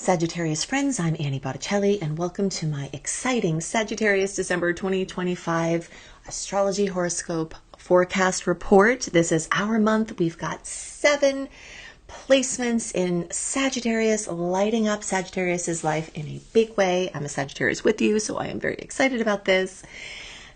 Sagittarius friends, I'm Annie Botticelli, and welcome to my exciting Sagittarius December 2025 Astrology Horoscope Forecast Report. This is our month. We've got 7 placements in Sagittarius, lighting up Sagittarius's life in a big way. I'm a Sagittarius with you, so I am very excited about this.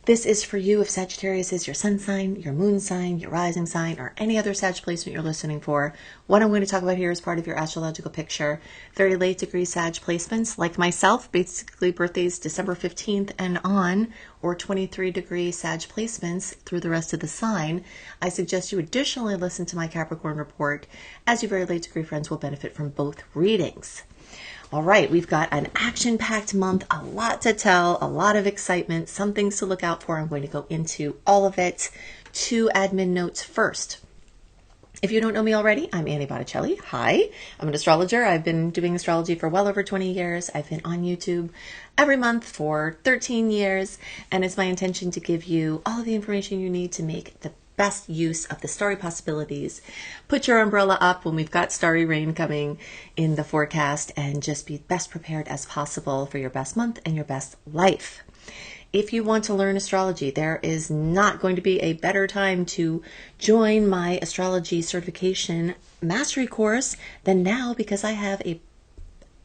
This is for you if Sagittarius is your sun sign, your moon sign, your rising sign, or any other Sag placement you're listening for. What I'm going to talk about here is part of your astrological picture. Very late degree Sag placements, like myself, basically birthdays December 15th and on, or 23 degree Sag placements through the rest of the sign. I suggest you additionally listen to my Capricorn report, as your very late degree friends will benefit from both readings. All right, we've got an action-packed month, a lot to tell, a lot of excitement, some things to look out for. I'm going to go into all of it. 2 admin notes first. If you don't know me already, I'm Annie Botticelli. Hi, I'm an astrologer. I've been doing astrology for well over 20 years. I've been on YouTube every month for 13 years, and it's my intention to give you all of the information you need to make the best use of the starry possibilities. Put your umbrella up when we've got starry rain coming in the forecast, and just be best prepared as possible for your best month and your best life. If you want to learn astrology, there is not going to be a better time to join my astrology certification mastery course than now, because I have a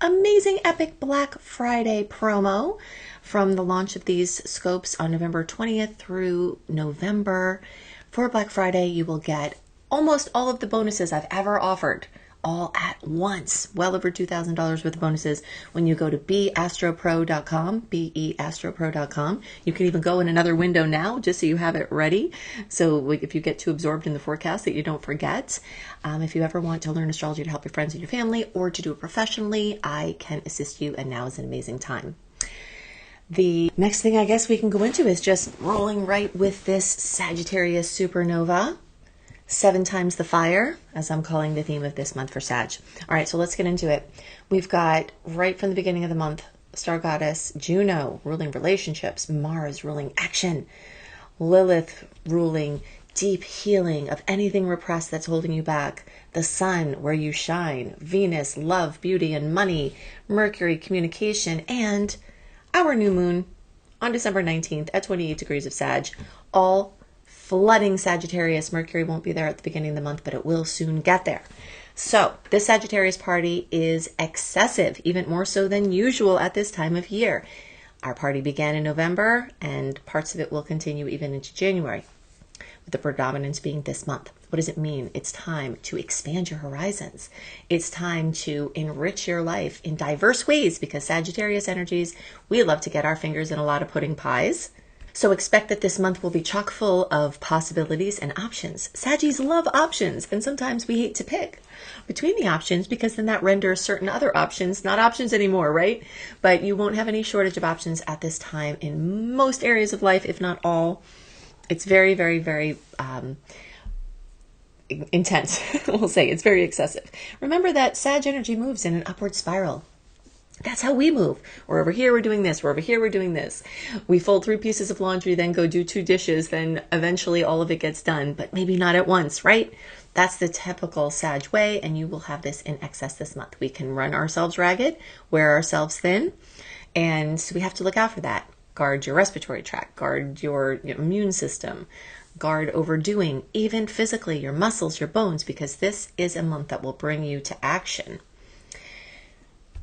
amazing epic Black Friday promo from the launch of these scopes on November 20th through November. For Black Friday, you will get almost all of the bonuses I've ever offered, all at once. Well over $2,000 worth of bonuses when you go to beastropro.com, beastropro.com. You can even go in another window now, just so you have it ready. So if you get too absorbed in the forecast, that you don't forget. If you ever want to learn astrology to help your friends and your family, or to do it professionally, I can assist you, and now is an amazing time. The next thing I guess we can go into is just rolling right with this Sagittarius supernova. 7 times the fire, as I'm calling the theme of this month for Sag. All right, so let's get into it. We've got, right from the beginning of the month, star goddess Juno ruling relationships, Mars ruling action, Lilith ruling deep healing of anything repressed that's holding you back, the sun where you shine, Venus love, beauty, and money, Mercury communication, and our new moon on December 19th at 28 degrees of Sag, all flooding Sagittarius. Mercury won't be there at the beginning of the month, but it will soon get there. So this Sagittarius party is excessive, even more so than usual at this time of year. Our party began in November, and parts of it will continue even into January, with the predominance being this month. What does it mean? It's time to expand your horizons. It's time to enrich your life in diverse ways, because Sagittarius energies, we love to get our fingers in a lot of pudding pies. So expect that this month will be chock full of possibilities and options. Saggies love options, and sometimes we hate to pick between the options, because then that renders certain other options not options anymore, right? But you won't have any shortage of options at this time in most areas of life, if not all. It's very, very, very intense. We'll say it's very excessive. Remember that Sag energy moves in an upward spiral. That's how we move. We're over here, we're doing this. We're over here, we're doing this. We fold 3 pieces of laundry, then go do 2 dishes, then eventually all of it gets done, but maybe not at once, right? That's the typical Sag way, and you will have this in excess this month. We can run ourselves ragged, wear ourselves thin, and so we have to look out for that. Guard your respiratory tract, guard your immune system, guard overdoing, even physically, your muscles, your bones, because this is a month that will bring you to action.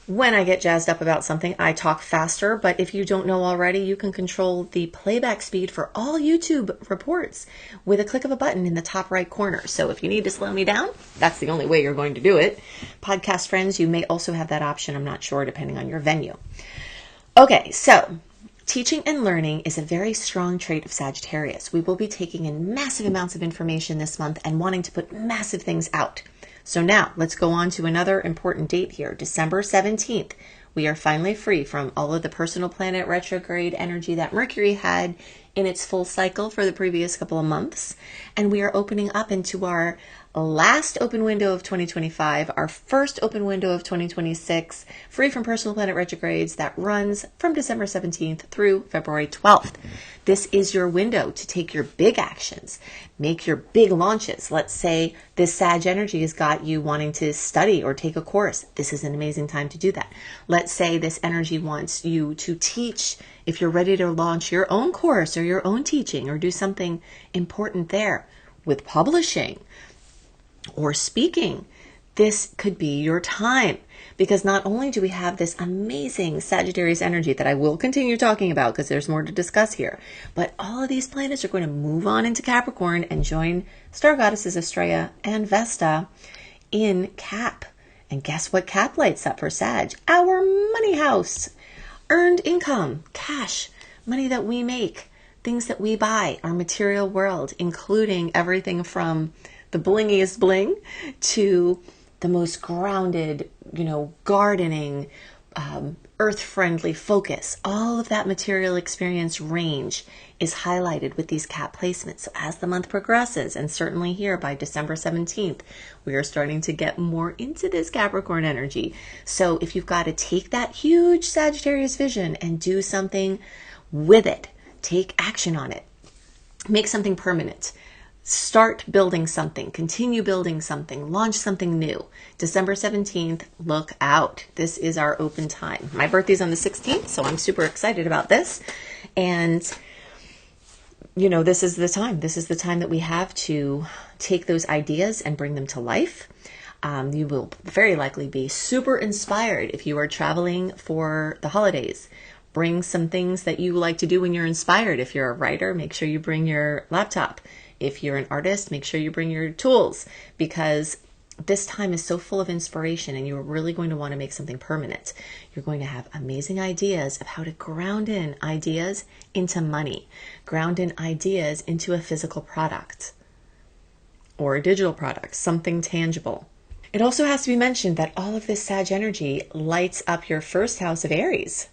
When I get jazzed up about something, I talk faster, but if you don't know already, you can control the playback speed for all YouTube reports with a click of a button in the top right corner. So if you need to slow me down, that's the only way you're going to do it. Podcast friends, you may also have that option. I'm not sure, depending on your venue. Okay, so teaching and learning is a very strong trait of Sagittarius. We will be taking in massive amounts of information this month and wanting to put massive things out. So now let's go on to another important date here, December 17th. We are finally free from all of the personal planet retrograde energy that Mercury had in its full cycle for the previous couple of months. And we are opening up into our last open window of 2025, our first open window of 2026, free from personal planet retrogrades, that runs from December 17th through February 12th. This is your window to take your big actions, make your big launches. Let's say this Sag energy has got you wanting to study or take a course. This is an amazing time to do that. Let's say this energy wants you to teach. If you're ready to launch your own course or your own teaching or do something important there with publishing or speaking, this could be your time, because not only do we have this amazing Sagittarius energy that I will continue talking about because there's more to discuss here, but all of these planets are going to move on into Capricorn and join star goddesses Estrella and Vesta in Cap. And guess what Cap lights up for Sag? Our money house, earned income, cash, money that we make, things that we buy, our material world, including everything from the blingiest bling to the most grounded, gardening, earth-friendly focus. All of that material experience range is highlighted with these Cap placements. So as the month progresses, and certainly here by December 17th, we are starting to get more into this Capricorn energy. So if you've got to take that huge Sagittarius vision and do something with it, take action on it, make something permanent. Start building something, continue building something, launch something new. December 17th, look out. This is our open time. My birthday's on the 16th, so I'm super excited about this. And, this is the time. This is the time that we have to take those ideas and bring them to life. You will very likely be super inspired if you are traveling for the holidays. Bring some things that you like to do when you're inspired. If you're a writer, make sure you bring your laptop. If you're an artist, make sure you bring your tools, because this time is so full of inspiration and you're really going to want to make something permanent. You're going to have amazing ideas of how to ground in ideas into money, ground in ideas into a physical product or a digital product, something tangible. It also has to be mentioned that all of this Sag energy lights up your first house of Aries.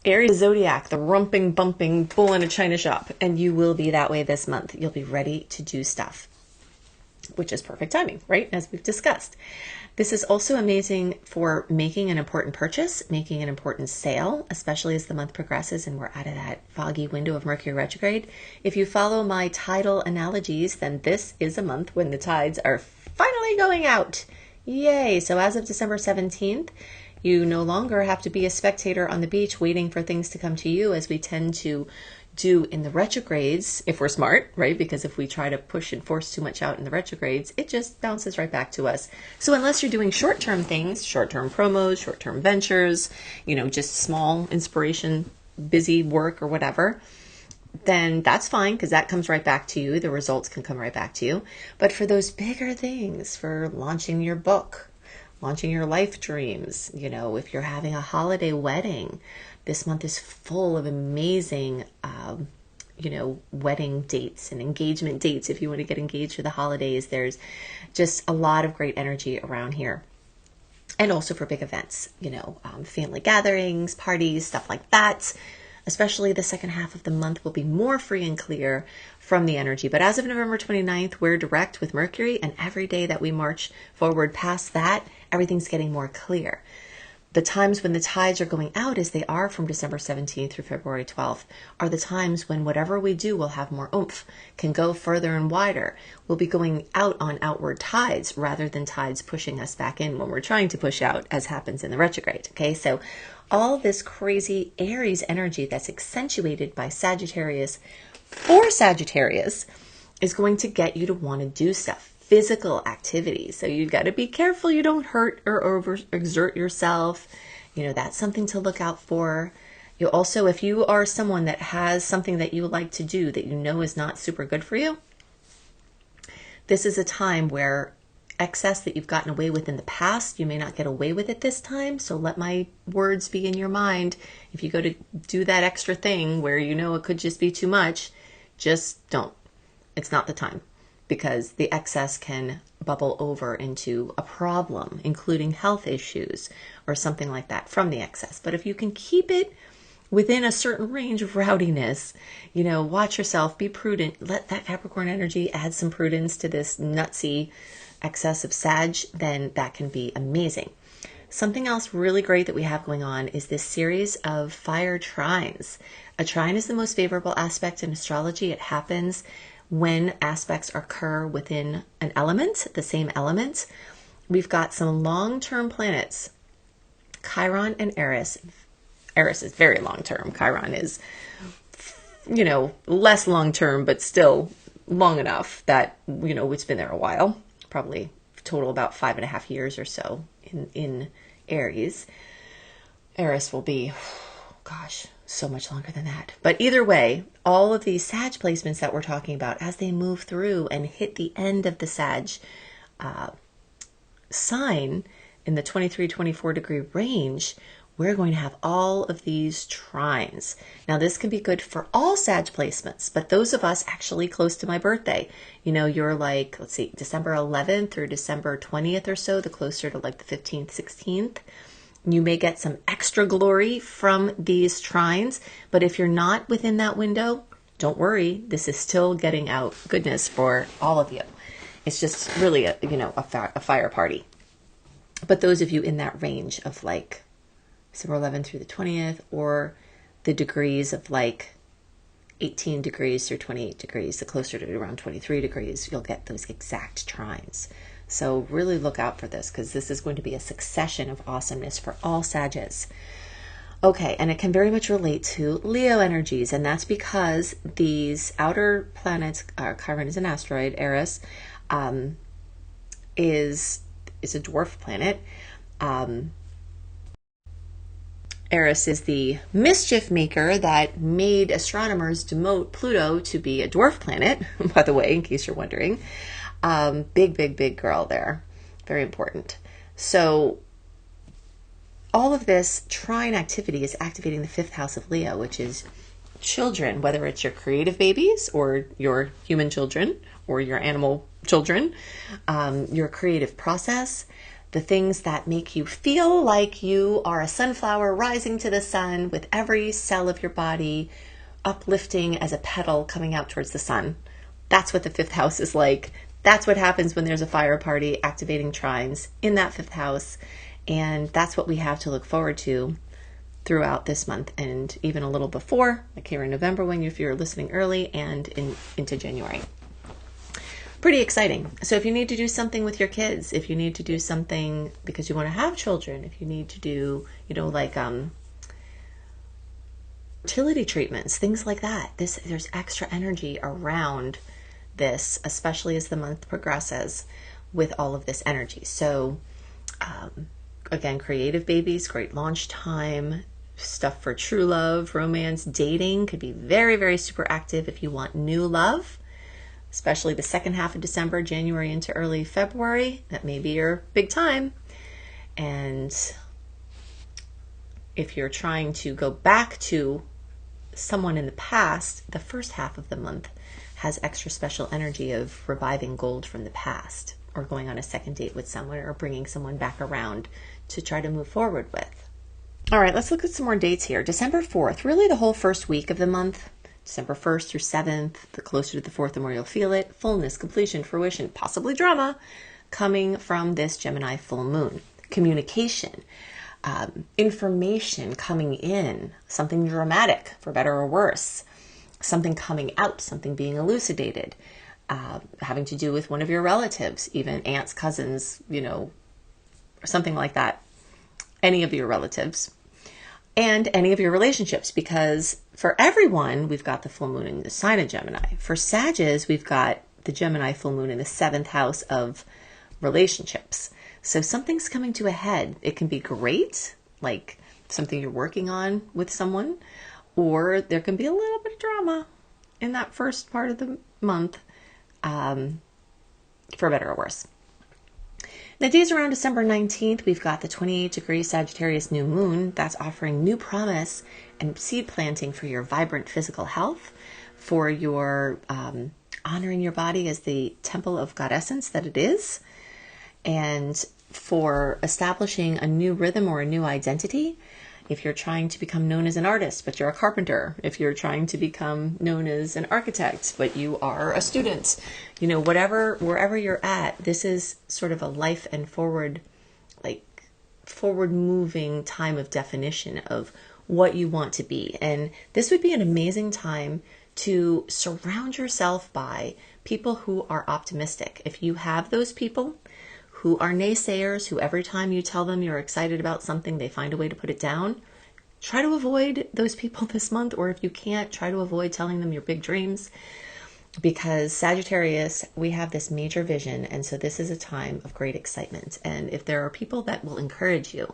Aries zodiac, the rumping, bumping bull in a china shop, and you will be that way this month. You'll be ready to do stuff, which is perfect timing, right? As we've discussed. This is also amazing for making an important purchase, making an important sale, especially as the month progresses and we're out of that foggy window of Mercury retrograde. If you follow my tidal analogies, then this is a month when the tides are finally going out. Yay! So as of December 17th, you no longer have to be a spectator on the beach waiting for things to come to you, as we tend to do in the retrogrades, if we're smart, right? Because if we try to push and force too much out in the retrogrades, it just bounces right back to us. So unless you're doing short-term things, short-term promos, short-term ventures, just small inspiration, busy work or whatever, then that's fine, because that comes right back to you. The results can come right back to you. But for those bigger things, for launching your book, launching your life dreams, if you're having a holiday wedding, this month is full of amazing, wedding dates and engagement dates. If you want to get engaged for the holidays, there's just a lot of great energy around here. And also for big events, family gatherings, parties, stuff like that. Especially the second half of the month will be more free and clear from the energy. But as of November 29th, we're direct with Mercury, and every day that we march forward past that, everything's getting more clear. The times when the tides are going out, as they are from December 17th through February 12th, are the times when whatever we do will have more oomph, can go further and wider. We'll be going out on outward tides rather than tides pushing us back in when we're trying to push out, as happens in the retrograde. Okay, so all this crazy Aries energy that's accentuated by Sagittarius for Sagittarius is going to get you to want to do stuff. Physical activity. So you've got to be careful you don't hurt or overexert yourself. That's something to look out for. You also, if you are someone that has something that you like to do that is not super good for you, this is a time where excess that you've gotten away with in the past, you may not get away with it this time. So let my words be in your mind. If you go to do that extra thing where it could just be too much, just don't. It's not the time, because the excess can bubble over into a problem, including health issues or something like that from the excess. But if you can keep it within a certain range of rowdiness. Watch yourself, be prudent. Let that Capricorn energy add some prudence to this nutsy excess of Sag, then that can be amazing. Something else really great that we have going on is this series of fire trines. A trine is the most favorable aspect in astrology. It happens when aspects occur within an element, the same element. We've got some long-term planets, Chiron and Eris. Eris is very long-term. Chiron is, less long-term, but still long enough that, it's been there a while. Probably total about 5.5 years or so in Aries. Eris will be, so much longer than that. But either way, all of these Sag placements that we're talking about, as they move through and hit the end of the Sag sign in the 23-24 degree range, we're going to have all of these trines. Now, this can be good for all Sag placements, but those of us actually close to my birthday, you're like, let's see, December 11th or December 20th or so, the closer to like the 15th, 16th. You may get some extra glory from these trines, but if you're not within that window, don't worry. This is still getting out goodness for all of you. It's just really a fire party. But those of you in that range of like December 11th through the 20th, or the degrees of like 18 degrees through 28 degrees, the closer to around 23 degrees, you'll get those exact trines. So really look out for this, because this is going to be a succession of awesomeness for all Sages. Okay, and it can very much relate to Leo energies, and that's because these outer planets, Chiron is an asteroid, Eris is a dwarf planet. Eris is the mischief maker that made astronomers demote Pluto to be a dwarf planet, by the way, in case you're wondering. Big girl there. Very important. So all of this trine activity is activating the 5th house of Leo, which is children, whether it's your creative babies or your human children or your animal children, your creative process, the things that make you feel like you are a sunflower rising to the sun with every cell of your body uplifting as a petal coming out towards the sun. That's what the 5th house is like. That's what happens when there's a fire party activating trines in that 5th house. And that's what we have to look forward to throughout this month and even a little before, like here in November if you're listening early, and into January. Pretty exciting. So if you need to do something with your kids, if you need to do something because you want to have children, if you need to do, fertility treatments, things like that, there's extra energy around this, especially as the month progresses with all of this energy. So again, creative babies, great launch time, stuff for true love, romance, dating could be very, very super active if you want new love, especially the second half of December, January into early February. That may be your big time. And if you're trying to go back to someone in the past, the first half of the month has extra special energy of reviving gold from the past, or going on a second date with someone, or bringing someone back around to try to move forward with. All right, let's look at some more dates here. December 4th, really the whole first week of the month, December 1st through 7th, the closer to the 4th, the more you'll feel it. Fullness, completion, fruition, possibly drama, coming from this Gemini full moon. Communication, information coming in, something dramatic, for better or worse, something coming out, something being elucidated, having to do with one of your relatives, even aunts, cousins, or something like that. Any of your relatives and any of your relationships, because for everyone, we've got the full moon in the sign of Gemini. For Sagittarius, we've got the Gemini full moon in the 7th house of relationships. So something's coming to a head. It can be great, like something you're working on with someone, or there can be a little bit of drama in that first part of the month, for better or worse. The days around December 19th, we've got the 28 degree Sagittarius new moon. That's offering new promise and seed planting for your vibrant physical health, for your honoring your body as the temple of God essence that it is, and for establishing a new rhythm or a new identity. If you're trying to become known as an artist, but you're a carpenter. If you're trying to become known as an architect, but you are a student, wherever you're at, this is sort of a life and forward moving time of definition of what you want to be. And this would be an amazing time to surround yourself by people who are optimistic. If you have those people who are naysayers, who every time you tell them you're excited about something, they find a way to put it down, try to avoid those people this month. Or if you can't, try to avoid telling them your big dreams, because Sagittarius, we have this major vision. And so this is a time of great excitement. And if there are people that will encourage you,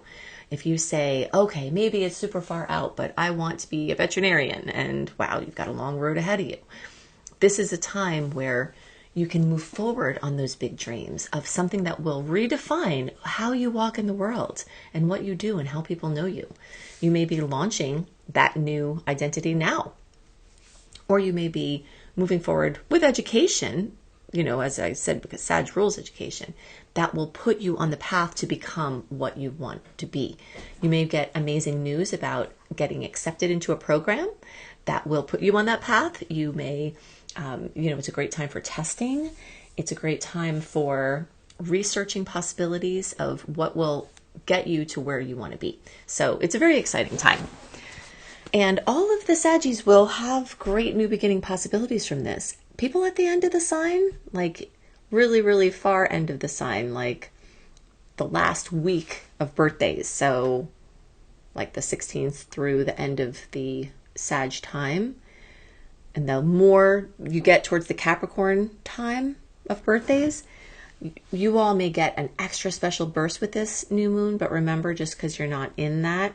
if you say, okay, maybe it's super far out, but I want to be a veterinarian, and wow, you've got a long road ahead of you. This is a time where you can move forward on those big dreams of something that will redefine how you walk in the world and what you do and how people know you. You may be launching that new identity now, or you may be moving forward with education, as I said, because Sag rules education, that will put you on the path to become what you want to be. You may get amazing news about getting accepted into a program that will put you on that path. You may, it's a great time for testing. It's a great time for researching possibilities of what will get you to where you want to be. So it's a very exciting time. And all of the Saggies will have great new beginning possibilities from this. People at the end of the sign, like really, really far end of the sign, like the last week of birthdays. So like the 16th through the end of the Sag time. And the more you get towards the Capricorn time of birthdays, you all may get an extra special burst with this new moon. But remember, just because you're not in that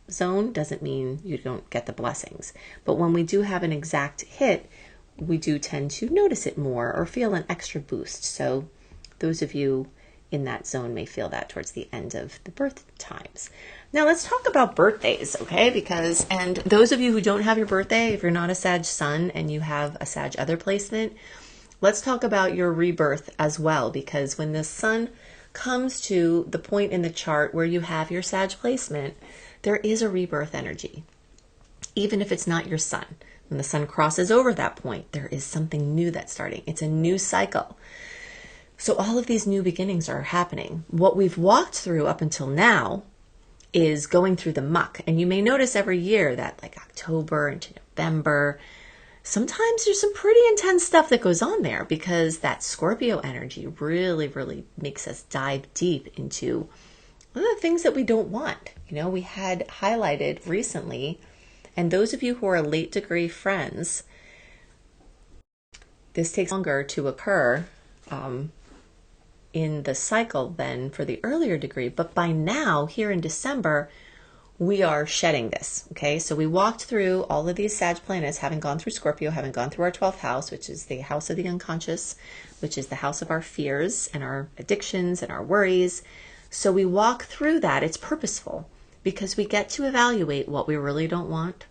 zone doesn't mean you don't get the blessings. But when we do have an exact hit, we do tend to notice it more or feel an extra boost. So those of you in that zone may feel that towards the end of the birth times. Now let's talk about birthdays, okay? And those of you who don't have your birthday, if you're not a Sag Sun and you have a Sag other placement, let's talk about your rebirth as well, because when the Sun comes to the point in the chart where you have your Sag placement, there is a rebirth energy, even if it's not your Sun. When the Sun crosses over that point, there is something new that's starting. It's a new cycle. So all of these new beginnings are happening. What we've walked through up until now is going through the muck. And you may notice every year that like October into November, sometimes there's some pretty intense stuff that goes on there, because that Scorpio energy really, really makes us dive deep into one of the things that we don't want. We had highlighted recently, and those of you who are late degree friends, this takes longer to occur in the cycle than for the earlier degree. But by now, here in December, we are shedding this. Okay, so we walked through all of these Sag planets, having gone through Scorpio, having gone through our 12th house, which is the house of the unconscious, which is the house of our fears and our addictions and our worries. So we walk through that. It's purposeful, because we get to evaluate what we really don't want,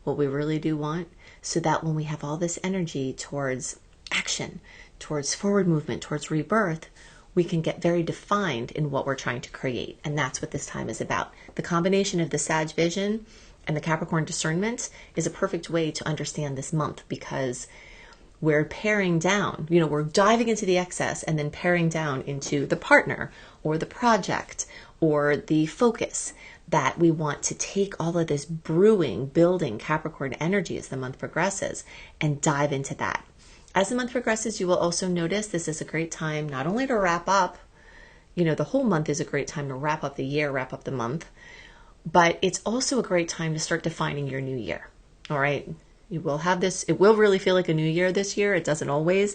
what we really do want, so that when we have all this energy towards action, towards forward movement, towards rebirth, we can get very defined in what we're trying to create. And that's what this time is about. The combination of the Sag vision and the Capricorn discernment is a perfect way to understand this month, because we're paring down, we're diving into the excess and then paring down into the partner or the project or the focus that we want to take all of this brewing, building Capricorn energy as the month progresses and dive into that. As the month progresses, you will also notice this is a great time not only to wrap up, the whole month is a great time to wrap up the year, wrap up the month, but it's also a great time to start defining your new year. All right. You will have this, it will really feel like a new year this year. It doesn't always,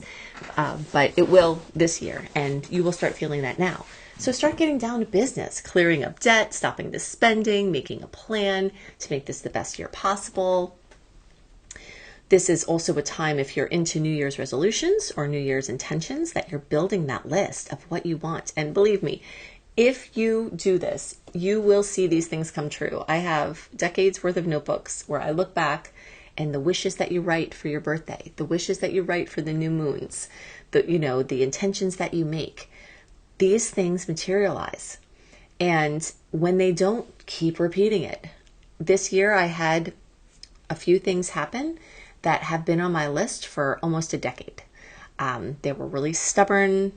but it will this year, and you will start feeling that now. So start getting down to business, clearing up debt, stopping the spending, making a plan to make this the best year possible. This is also a time, if you're into New Year's resolutions or New Year's intentions, that you're building that list of what you want. And believe me, if you do this, you will see these things come true. I have decades worth of notebooks where I look back, and the wishes that you write for your birthday, the wishes that you write for the new moons, the intentions that you make, these things materialize. And when they don't, keep repeating it. this year I had a few things happen that have been on my list for almost a decade. They were really stubborn,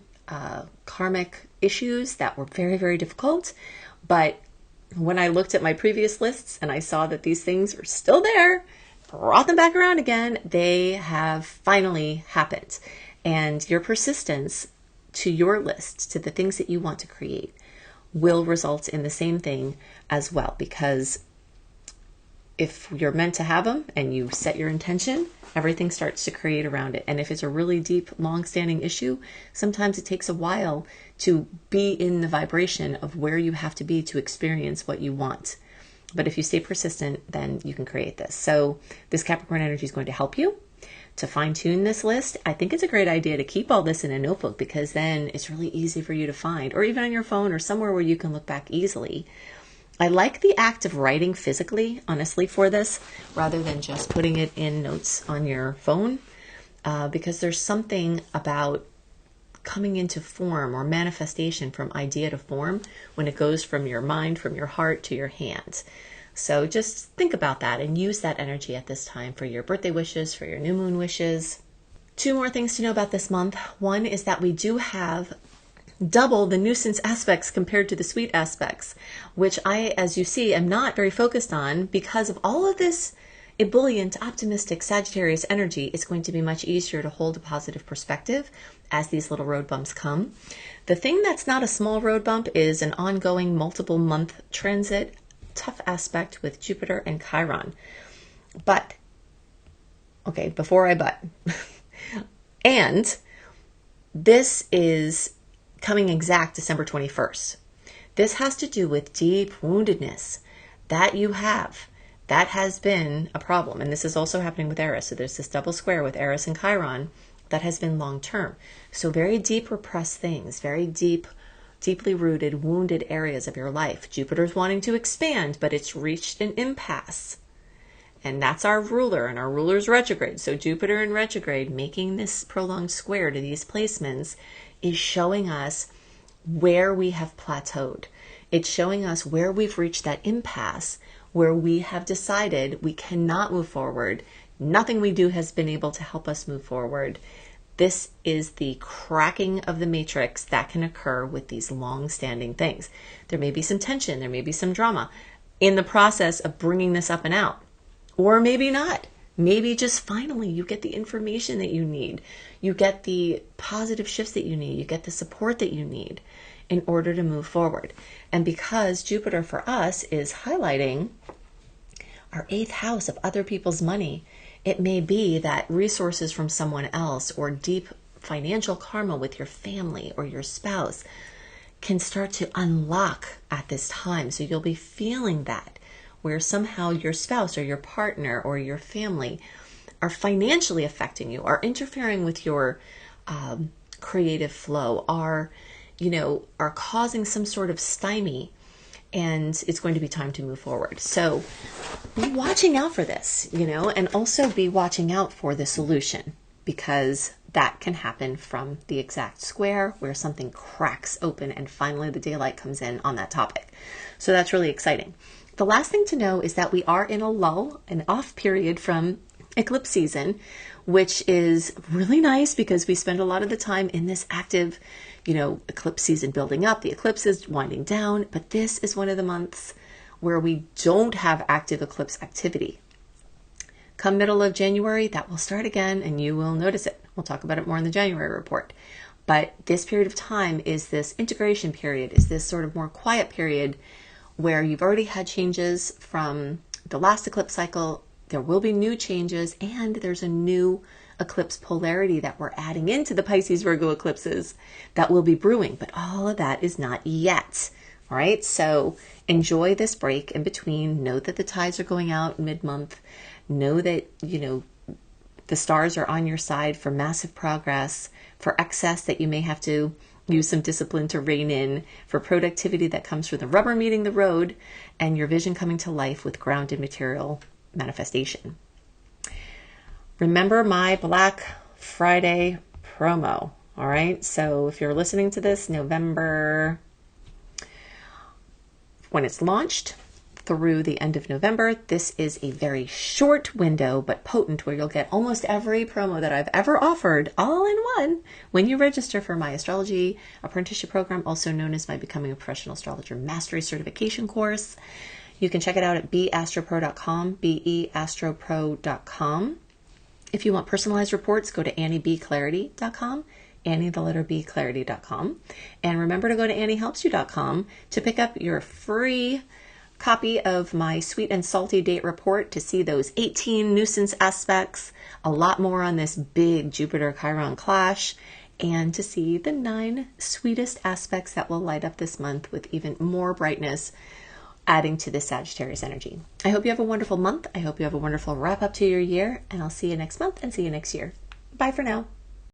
karmic issues that were very, very difficult. But when I looked at my previous lists and I saw that these things were still there, brought them back around again, they have finally happened. And your persistence to your list, to the things that you want to create, will result in the same thing as well. Because if you're meant to have them and you set your intention, everything starts to create around it. And if it's a really deep, long-standing issue, sometimes it takes a while to be in the vibration of where you have to be to experience what you want. But if you stay persistent, then you can create this. So this Capricorn energy is going to help you to fine-tune this list. I think it's a great idea to keep all this in a notebook, because then it's really easy for you to find, or even on your phone or somewhere where you can look back easily. I like the act of writing physically, honestly, for this, rather than just putting it in notes on your phone, because there's something about coming into form or manifestation from idea to form when it goes from your mind, from your heart to your hand. So just think about that and use that energy at this time for your birthday wishes, for your new moon wishes. 2 more things to know about this month. One is that we do have double the nuisance aspects compared to the sweet aspects, which I, as you see, am not very focused on because of all of this ebullient, optimistic Sagittarius energy. It's going to be much easier to hold a positive perspective as these little road bumps come. The thing that's not a small road bump is an ongoing multiple month transit, tough aspect with Jupiter and Chiron. But, okay, before I but, and this is coming exact December 21st. This has to do with deep woundedness that you have. That has been a problem. And this is also happening with Eris. So there's this double square with Eris and Chiron that has been long term. So very deep repressed things, very deeply rooted, wounded areas of your life. Jupiter's wanting to expand, but it's reached an impasse. And that's our ruler, and our ruler's retrograde. So Jupiter in retrograde, making this prolonged square to these placements, is showing us where we have plateaued. It's showing us where we've reached that impasse, where we have decided we cannot move forward. Nothing we do has been able to help us move forward. This is the cracking of the matrix that can occur with these long-standing things. There may be some tension, there may be some drama in the process of bringing this up and out, or maybe not. Maybe just finally you get the information that you need. You get the positive shifts that you need. You get the support that you need in order to move forward. And because Jupiter for us is highlighting our 8th house of other people's money, it may be that resources from someone else or deep financial karma with your family or your spouse can start to unlock at this time. So you'll be feeling that, where somehow your spouse or your partner or your family are financially affecting you, are interfering with your creative flow, are causing some sort of stymie, and it's going to be time to move forward. So be watching out for this, and also be watching out for the solution, because that can happen from the exact square where something cracks open and finally the daylight comes in on that topic. So that's really exciting. The last thing to know is that we are in a lull, an off period from eclipse season, which is really nice because we spend a lot of the time in this active, eclipse season building up. The eclipse is winding down, but this is one of the months where we don't have active eclipse activity. Come middle of January, that will start again and you will notice it. We'll talk about it more in the January report. But this period of time is this integration period, is this sort of more quiet period where you've already had changes from the last eclipse cycle. There will be new changes, and there's a new eclipse polarity that we're adding into the Pisces Virgo eclipses that will be brewing, but all of that is not yet. All right, so enjoy this break in between. Know that the tides are going out mid-month. Know that, the stars are on your side for massive progress, for excess that you may have to use some discipline to rein in, for productivity that comes from the rubber meeting the road, and your vision coming to life with grounded material manifestation. Remember my Black Friday promo. All right. So if you're listening to this November, when it's launched, through the end of November. This is a very short window, but potent, where you'll get almost every promo that I've ever offered all in one when you register for my astrology apprenticeship program, also known as my Becoming a Professional Astrologer Mastery Certification course. You can check it out at beastropro.com, beastropro.com. If you want personalized reports, go to anniebclarity.com, clarity.com. And remember to go to anniehelpsyou.com to pick up your free copy of my sweet and salty date report to see those 18 nuisance aspects, a lot more on this big Jupiter-Chiron clash, and to see the 9 sweetest aspects that will light up this month with even more brightness, adding to the Sagittarius energy. I hope you have a wonderful month. I hope you have a wonderful wrap up to your year, and I'll see you next month and see you next year. Bye for now.